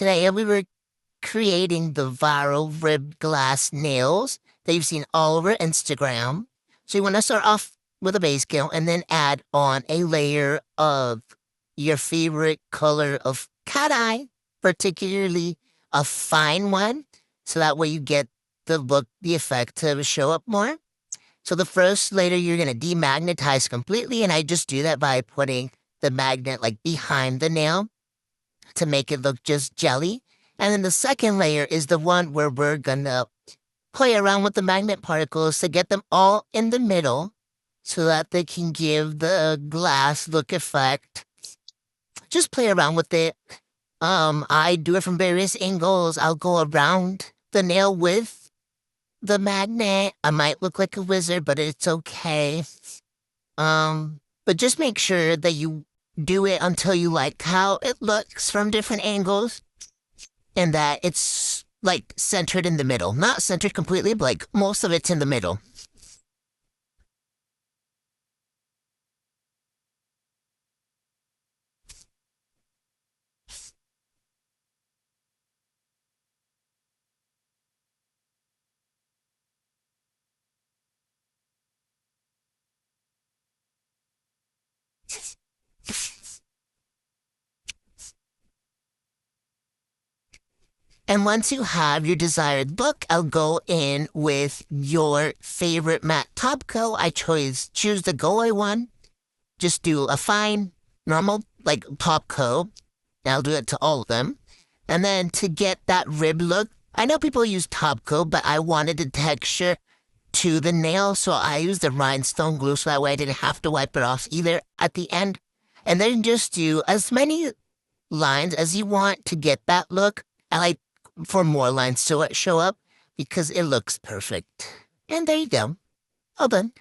Today we were creating the viral ribbed glass nails that you've seen all over Instagram. So you want to start off with a base coat and then add on a layer of your favorite color of cat eye, particularly a fine one. So that way you get the effect to show up more. So the first layer you're going to demagnetize completely. And I just do that by putting the magnet like behind the nail to make it look just jelly. And then the second layer is the one where we're gonna play around with the magnet particles to get them all in the middle so that they can give the glass look effect. Just play around with it. I do it from various angles. I'll go around the nail with the magnet. I might look like a wizard, but it's okay. But just make sure that you do it until you like how it looks from different angles and that it's like centered in the middle. Not centered completely, but like most of it's in the middle. And once you have your desired look, I'll go in with your favorite matte top coat. I choose the GAOY one. Just do a fine, normal, like top coat. I'll do it to all of them. And then to get that rib look, I know people use top coat, but I wanted the texture to the nail, so I used the rhinestone glue so that way I didn't have to wipe it off either at the end. And then just do as many lines as you want to get that look. I like for more lines to show up because it looks perfect. And there you go. All done.